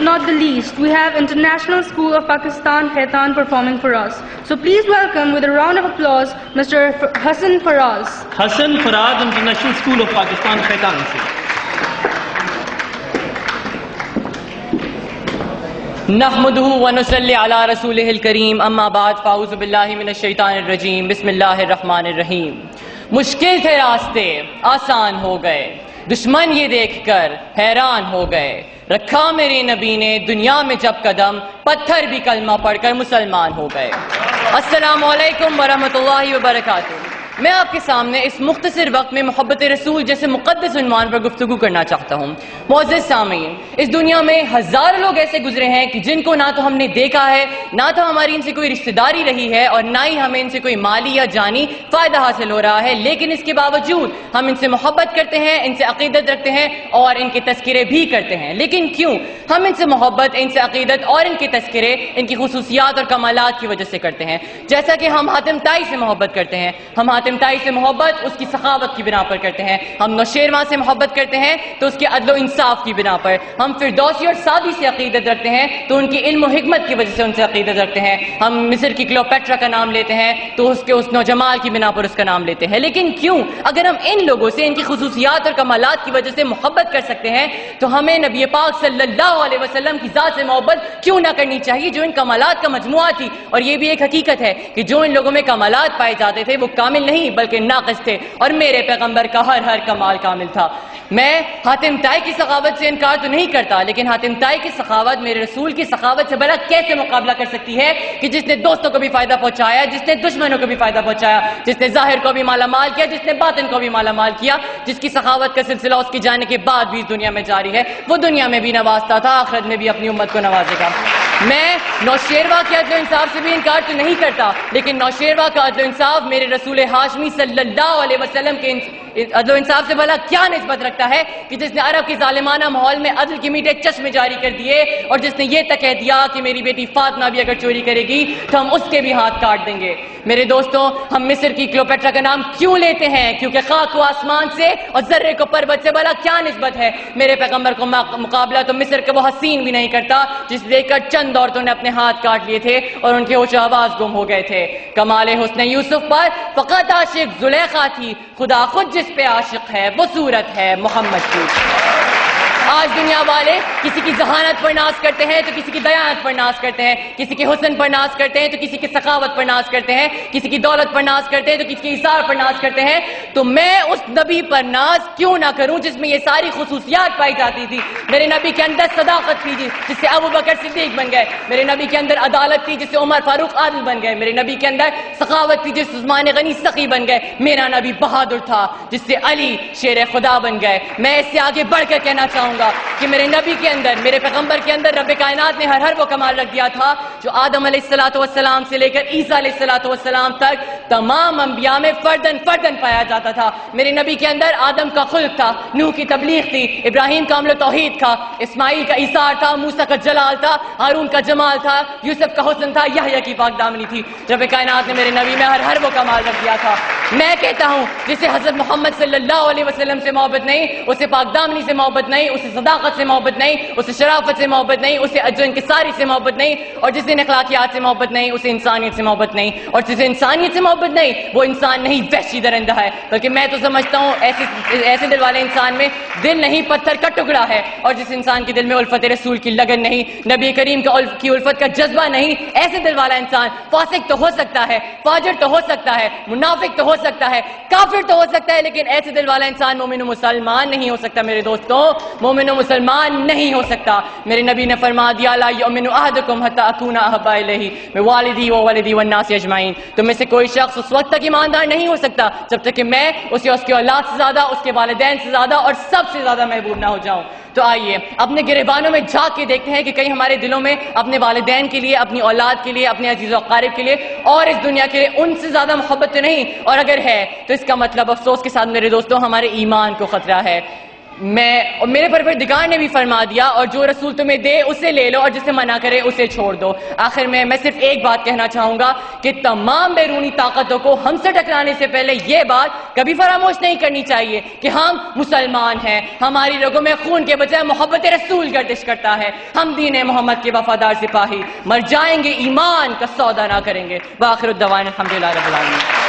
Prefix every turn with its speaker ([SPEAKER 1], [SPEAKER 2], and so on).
[SPEAKER 1] not the least, we have International School of Pakistan, Khaitan, performing for us. So please welcome with a round of applause Mr. Hassan Faraz.
[SPEAKER 2] Hassan Faraz, International School of Pakistan, Khaitan سے.
[SPEAKER 3] نحمده ونصلی علی رسولہ الکریم اما بعد فاعوذ باللہ من الشیطان الرجیم بسم اللہ الرحمن الرحیم. مشکل تھے راستے آسان ہو گئے، دشمن یہ دیکھ کر حیران ہو گئے، رکھا میرے نبی نے دنیا میں جب قدم، پتھر بھی کلمہ پڑھ کر مسلمان ہو گئے. السلام علیکم ورحمۃ اللہ وبرکاتہ. میں آپ کے سامنے اس مختصر وقت میں محبت رسول جیسے مقدس عنوان پر گفتگو کرنا چاہتا ہوں. معزز سامعین، اس دنیا میں ہزاروں لوگ ایسے گزرے ہیں کہ جن کو نہ تو ہم نے دیکھا ہے، نہ تو ہماری ان سے کوئی رشتہ داری رہی ہے، اور نہ ہی ہمیں ان سے کوئی مالی یا جانی فائدہ حاصل ہو رہا ہے، لیکن اس کے باوجود ہم ان سے محبت کرتے ہیں، ان سے عقیدت رکھتے ہیں اور ان کے تذکرے بھی کرتے ہیں. لیکن کیوں ہم ان سے محبت، ان سے عقیدت اور ان کے تذکرے ان کی خصوصیات اور کمالات کی وجہ سے کرتے ہیں؟ جیسا کہ ہم حاتم طائی سے محبت کرتے ہیں، ہم حاتم طائی سے محبت اس کی سخاوت کی بنا پر کرتے ہیں. ہم نوشیروان سے محبت کرتے ہیں تو اس کے عدل و انصاف کی بنا پر. ہم فردوسی اور سعدی سے عقیدت رکھتے ہیں تو ان کی علم و حکمت کی وجہ سے ان سے عقیدت رکھتے ہیں. ہم مصر کی کلیوپیٹرا کا نام لیتے ہیں تو اس کے حسن و جمال کی بنا پر اس کا نام لیتے ہیں. لیکن کیوں اگر ہم ان لوگوں سے ان کی خصوصیات اور کمالات کی وجہ سے محبت کر سکتے ہیں تو ہمیں نبی پاک صلی اللہ علیہ وسلم کی ذات سے محبت کیوں نہ کرنی چاہیے جو ان کمالات کا مجموعہ تھی؟ اور یہ بھی ایک حقیقت ہے کہ جو ان لوگوں میں کمالات پائے جاتے تھے وہ کامل نہیں بلکہ ناقص تھے، اور میرے پیغمبر کا ہر کمال کامل تھا. میں حاتم طائی کی سخاوت سے انکار تو نہیں کرتا، لیکن حاتم طائی کی سخاوت میرے رسول کی سخاوت سے بھلا کیسے مقابلہ کر سکتی ہے کہ جس نے دوستوں کو بھی فائدہ پہنچایا، جس نے دشمنوں کو بھی فائدہ پہنچایا، جس نے ظاہر کو بھی مالا مال کیا، جس نے باطن کو بھی مالا مال کیا، جس کی سخاوت کا سلسلہ اس کی جانے کے بعد بھی اس دنیا میں جاری ہے. وہ دنیا میں بھی نوازتا تھا، آخرت میں بھی اپنی امت کو نوازے گا. میں نوشیروان کے عدل و انصاف سے بھی انکار تو نہیں کرتا، لیکن نوشیروان کا عدل و انصاف میرے رسول ہاشمی صلی اللہ علیہ وسلم کے عدل و انصاف سے بھلا کیا نسبت رکھتا ہے کہ جس نے عرب کے ظالمانہ ماحول میں عدل کے میٹھے چشمے جاری کر دیے اور جس نے یہ تک کہہ دیا کہ میری بیٹی فاطمہ بھی اگر چوری کرے گی تو ہم اس کے بھی ہاتھ کاٹ دیں گے. میرے دوستوں، ہم مصر کی کلیوپیٹرا کا نام کیوں لیتے ہیں؟ کیونکہ خاک کو آسمان سے اور ذرے کو پربت سے بھلا کیا نسبت ہے؟ میرے پیغمبر کو مقابلہ تو مصر کے وہ حسین بھی نہیں کرتا جس دیکھ کر چند عورتوں نے اپنے ہاتھ کاٹ لیے تھے اور ان کے ہوش و حواس گم ہو گئے تھے. کمال حسن یوسف پر فقط عاشق زلیخا تھی، خدا خود جس پہ عاشق ہے وہ صورت ہے محمد کی. آج دنیا والے کسی کی ذہانت پر ناز کرتے ہیں تو کسی کی دیانت پر ناز کرتے ہیں، کسی کے حسن پر ناز کرتے ہیں تو کسی کی سخاوت پر ناز کرتے ہیں، کسی کی دولت پر ناز کرتے ہیں تو کسی کے اثار پر ناز کرتے ہیں. تو میں اس نبی پر ناز کیوں نہ کروں جس میں یہ ساری خصوصیات پائی جاتی تھی؟ میرے نبی کے اندر صداقت تھی جس سے ابو بکر صدیق بن گئے. میرے نبی کے اندر عدالت تھی جس سے عمر فاروق عادل بن گئے. میرے نبی کے اندر سخاوت تھی جس سے عثمان غنی سخی بن گئے. میرا نبی بہادر تھا جس سے علی شیر خدا بن گئے. میں اس سے آگے بڑھ کر کہنا چاہوں گا کہ میرے نبی کے اندر، میرے پیغمبر کے اندر رب کائنات نے ہر وہ کمال رکھ دیا تھا جو آدم علیہ السلام سے لے کر عیسیٰ علیہ السلام تک تمام انبیاء میں فردن پایا جاتا تھا. میرے نبی کے اندر آدم کا خلق تھا، نوح کی تبلیغ تھی، ابراہیم کا عمل و توحید تھا، اسماعیل کا ایثار تھا، موسیٰ کا جلال تھا، ہارون کا جمال تھا، یوسف کا حسن تھا، یحییٰ کی پاک دامنی تھی. رب کائنات نے میرے نبی میں ہر وہ کمال رکھ دیا تھا. میں کہتا ہوں جسے حضرت محمد صلی اللہ علیہ وسلم سے محبت نہیں، اسے پاک دامنی سے محبت نہیں، اسے صداقت سے محبت نہیں، اسے شرافت سے محبت نہیں، اسے عجز و انکساری سے محبت نہیں، اور جسے اخلاقیات سے محبت نہیں اسے انسانیت سے محبت نہیں، اور جسے انسانیت سے محبت نہیں وہ انسان نہیں وحشی درندہ ہے. بلکہ میں تو سمجھتا ہوں ایسے دل والے انسان میں دل نہیں پتھر کا ٹکڑا ہے. اور جس انسان کے دل میں الفت رسول کی لگن نہیں، نبی کریم کی الفت کا جذبہ نہیں، ایسے دل والا انسان فاسق تو ہو سکتا ہے، فاجر تو ہو سکتا ہے، منافق تو ہو سکتا ہے، کافر تو ہو سکتا ہے، لیکن ایسے دل والا انسان مومن و مسلمان نہیں ہو سکتا. میرے دوستوں، مومن و مسلمان نہیں ہو سکتا. میرے نبی نے فرما دیا لا یؤمن احدکم حتی اکون احب الیہ من والدی وولدی والناس اجمعین. تم میں سے کوئی شخص اس وقت تک ایماندار نہیں ہو سکتا جب تک کہ میں اسے اس کی اولاد سے زیادہ، اس کے والدین سے زیادہ اور سب سے زیادہ محبوب نہ ہو جاؤں. تو آئیے اپنے گریبانوں میں جھانک کے دیکھتے ہیں کہ کہیں ہمارے دلوں میں اپنے والدین کے لیے، اپنی اولاد کے لیے، اپنے عزیز و اقارب کے لیے اور اس دنیا کے لیے ان سے زیادہ محبت تو نہیں، اور اگر ہے تو اس کا مطلب افسوس کے ساتھ میرے دوستوں ہمارے ایمان کو خطرہ ہے. میرے پروردگار نے بھی فرما دیا، اور جو رسول تمہیں دے اسے لے لو اور جسے منع کرے اسے چھوڑ دو۔ آخر میں صرف ایک بات کہنا چاہوں گا کہ تمام بیرونی طاقتوں کو ہم سے ٹکرانے سے پہلے یہ بات کبھی فراموش نہیں کرنی چاہیے کہ ہم مسلمان ہیں، ہماری رگوں میں خون کے بجائے محبت رسول گردش کرتا ہے، ہم دین محمد کے وفادار سپاہی مر جائیں گے، ایمان کا سودا نہ کریں گے۔ وآخر الدعوانا الحمدللہ رب العالمین۔